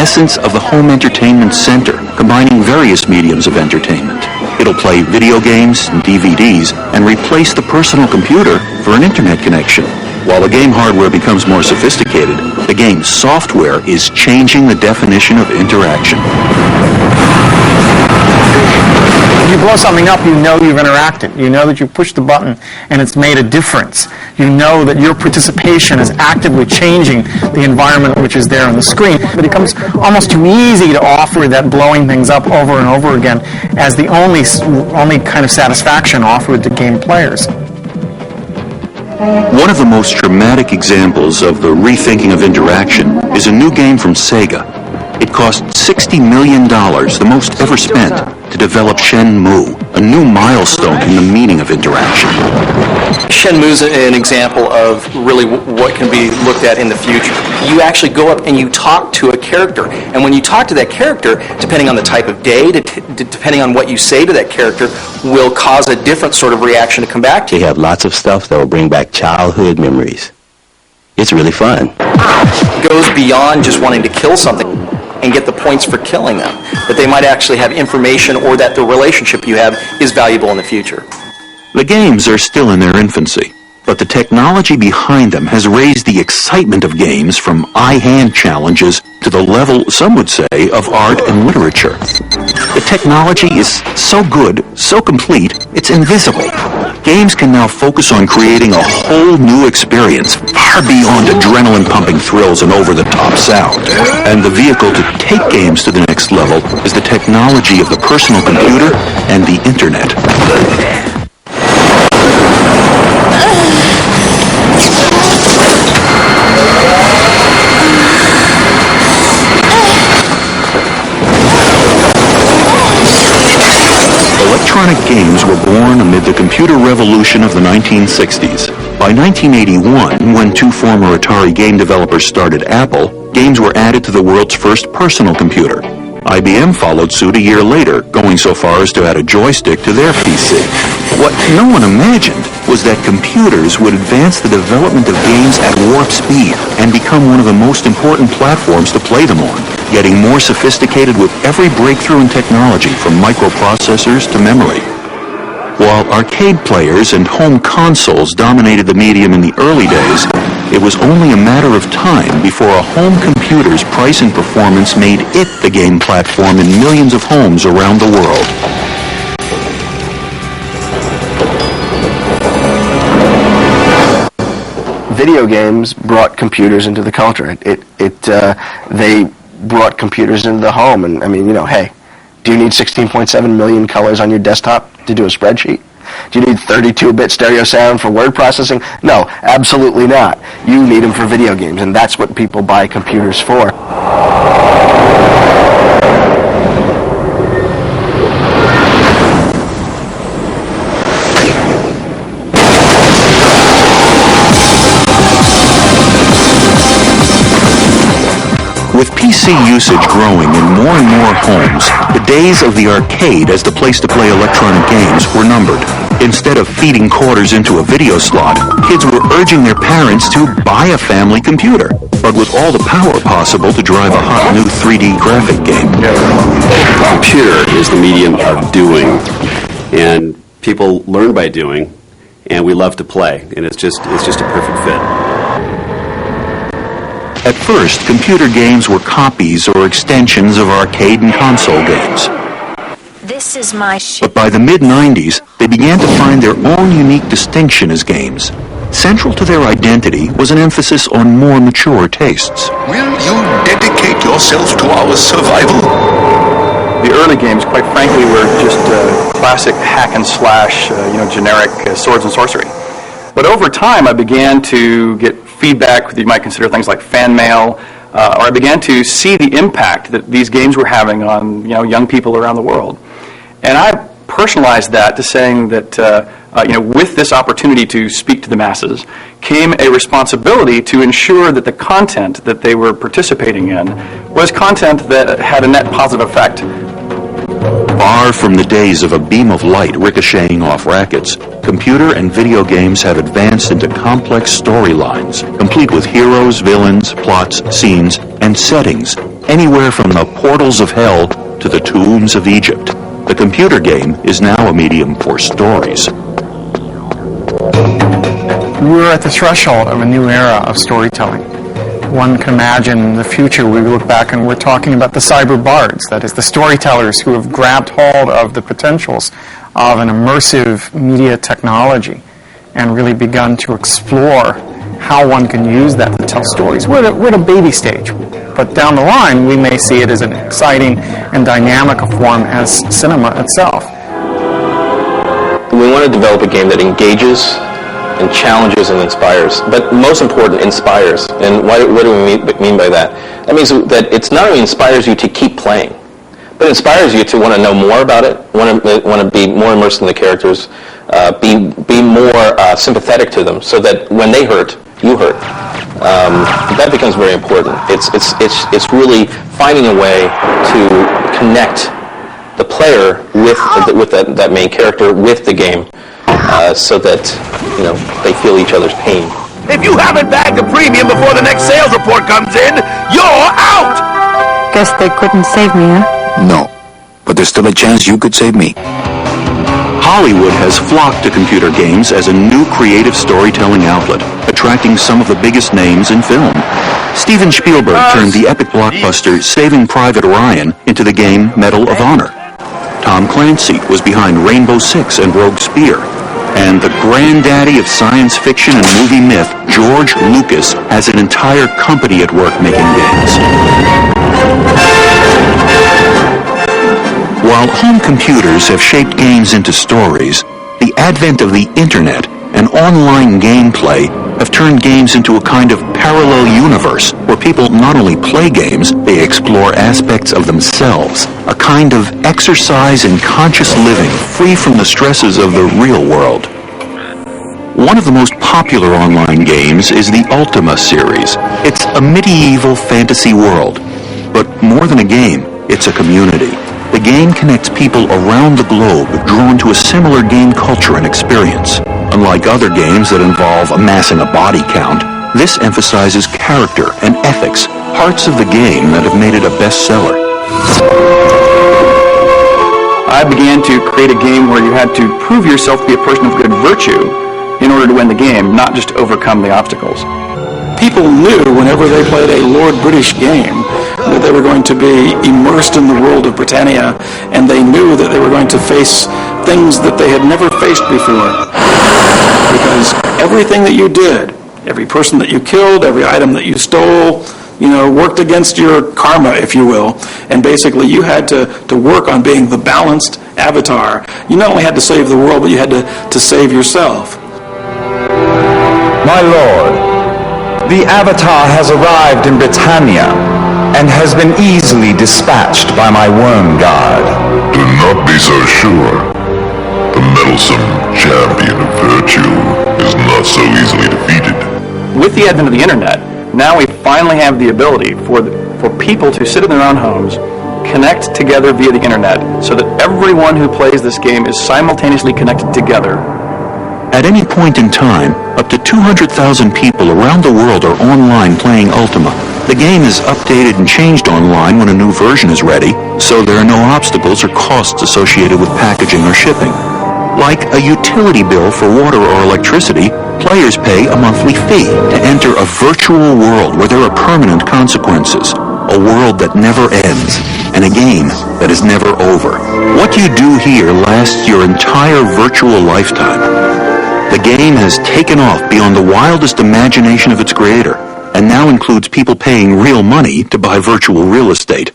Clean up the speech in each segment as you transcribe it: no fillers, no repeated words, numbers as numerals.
essence of the home entertainment center, combining various mediums of entertainment. It'll play video games and DVDs and replace the personal computer for an internet connection. While the game hardware becomes more sophisticated, the game software is changing the definition of interaction. If you blow something up, you know you've interacted. You know that you pushed the button and it's made a difference. You know that your participation is actively changing the environment which is there on the screen. It becomes almost too easy to offer that blowing things up over and over again as the only kind of satisfaction offered to game players. One of the most dramatic examples of the rethinking of interaction is a new game from Sega. It cost $60 million, the most ever spent, to develop Shenmue, a new milestone in the meaning of interaction. Shenmue is an example of really what can be looked at in the future. You actually go up and you talk to a character, and when you talk to that character, depending on the type of day, depending on what you say to that character, will cause a different sort of reaction to come back to you. They have lots of stuff that will bring back childhood memories. It's really fun. It goes beyond just wanting to kill something and get the points for killing them, but they might actually have information or that the relationship you have is valuable in the future. The games are still in their infancy, but the technology behind them has raised the excitement of games from eye-hand challenges to the level, some would say, of art and literature. The technology is so good, so complete, it's invisible. Games can now focus on creating a whole new experience, far beyond adrenaline-pumping thrills and over-the-top sound. And the vehicle to take games to the next level is the technology of the personal computer and the Internet. Electronic games were born amid the computer revolution of the 1960s. By 1981, when two former Atari game developers started Apple, games were added to the world's first personal computer. IBM followed suit a year later, going so far as to add a joystick to their PC. What no one imagined was that computers would advance the development of games at warp speed and become one of the most important platforms to play them on, getting more sophisticated with every breakthrough in technology, from microprocessors to memory. While arcade players and home consoles dominated the medium in the early days, it was only a matter of time before a home computer's price and performance made it the game platform in millions of homes around the world. Video games brought computers into the culture. They brought computers into the home, and I mean, you know, hey, do you need 16.7 million colors on your desktop to do a spreadsheet? Do you need 32-bit stereo sound for word processing? No, absolutely not. You need them for video games, and that's what people buy computers for. With PC usage growing in more and more homes, the days of the arcade as the place to play electronic games were numbered. Instead of feeding quarters into a video slot, kids were urging their parents to buy a family computer, but with all the power possible to drive a hot new 3D graphic game. The computer is the medium of doing, and people learn by doing, and we love to play, and it's just a perfect fit. At first, computer games were copies or extensions of arcade and console games. This is my But by the mid-90s, they began to find their own unique distinction as games. Central to their identity was an emphasis on more mature tastes. Will you dedicate yourself to our survival? The early games, quite frankly, were just classic hack and slash, generic swords and sorcery. But over time, I began to get feedback that you might consider things like fan mail, or I began to see the impact that these games were having on young people around the world. And I personalized that to saying that with this opportunity to speak to the masses came a responsibility to ensure that the content that they were participating in was content that had a net positive effect. Far from the days of a beam of light ricocheting off rackets, computer and video games have advanced into complex storylines, complete with heroes, villains, plots, scenes, and settings Anywhere from the portals of hell to the tombs of Egypt, the computer game is now a medium for stories. We're at the threshold of a new era of storytelling. One can imagine in the future we look back and we're talking about the cyber bards, that is, the storytellers who have grabbed hold of the potentials of an immersive media technology and really begun to explore how one can use that to tell stories. We're at a baby stage, but down the line we may see it as an exciting and dynamic a form as cinema itself. We want to develop a game that engages and challenges and inspires, but most important, inspires. And what do we mean by that? That means that it's not only inspires you to keep playing, but it inspires you to want to know more about it, want to be more immersed in the characters, be more sympathetic to them, so that when they hurt, you hurt. That becomes very important. It's really finding a way to connect the player with that main character, with the game, so that they feel each other's pain. If you haven't bagged a premium before the next sales report comes in, you're out! Guess they couldn't save me, huh? No, but there's still a chance you could save me. Hollywood has flocked to computer games as a new creative storytelling outlet, attracting some of the biggest names in film. Steven Spielberg turned the epic blockbuster Saving Private Ryan into the game Medal of Honor. Tom Clancy was behind Rainbow Six and Rogue Spear. And the granddaddy of science fiction and movie myth, George Lucas, has an entire company at work making games. While home computers have shaped games into stories, the advent of the internet and online gameplay have turned games into a kind of parallel universe where people not only play games, they explore aspects of themselves, a kind of exercise in conscious living free from the stresses of the real world. One of the most popular online games is the Ultima series. It's a medieval fantasy world, but more than a game, it's a community. The game connects people around the globe drawn to a similar game culture and experience. Unlike other games that involve amassing a body count, this emphasizes character and ethics, parts of the game that have made it a bestseller. I began to create a game where you had to prove yourself to be a person of good virtue in order to win the game, not just to overcome the obstacles. People knew whenever they played a Lord British game that they were going to be immersed in the world of Britannia, and they knew that they were going to face things that they had never faced before. Because everything that you did, every person that you killed, every item that you stole, worked against your karma, if you will. And basically you had to work on being the balanced avatar. You not only had to save the world, but you had to save yourself. My lord, the Avatar has arrived in Britannia and has been easily dispatched by my worm guard. Do not be so sure. The meddlesome champion of virtue is not so easily defeated. With the advent of the internet, now we finally have the ability for people to sit in their own homes, connect together via the internet, so that everyone who plays this game is simultaneously connected together. At any point in time, up to 200,000 people around the world are online playing Ultima. The game is updated and changed online when a new version is ready, so there are no obstacles or costs associated with packaging or shipping. Like a utility bill for water or electricity, players pay a monthly fee to enter a virtual world where there are permanent consequences, a world that never ends, and a game that is never over. What you do here lasts your entire virtual lifetime. The game has taken off beyond the wildest imagination of its creator, and now includes people paying real money to buy virtual real estate.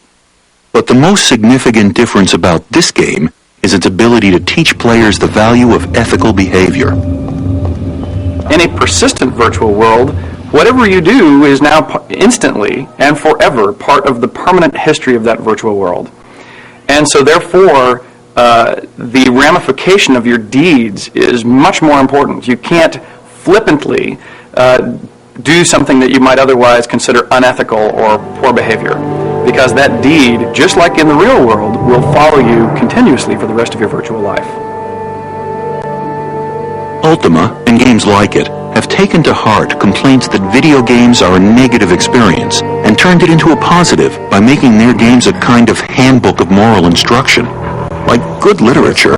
But the most significant difference about this game is its ability to teach players the value of ethical behavior. In a persistent virtual world, whatever you do is now instantly and forever part of the permanent history of that virtual world. And so therefore, the ramification of your deeds is much more important. You can't flippantly do something that you might otherwise consider unethical or poor behavior, because that deed, just like in the real world, will follow you continuously for the rest of your virtual life. Ultima, and games like it, have taken to heart complaints that video games are a negative experience and turned it into a positive by making their games a kind of handbook of moral instruction. Like good literature,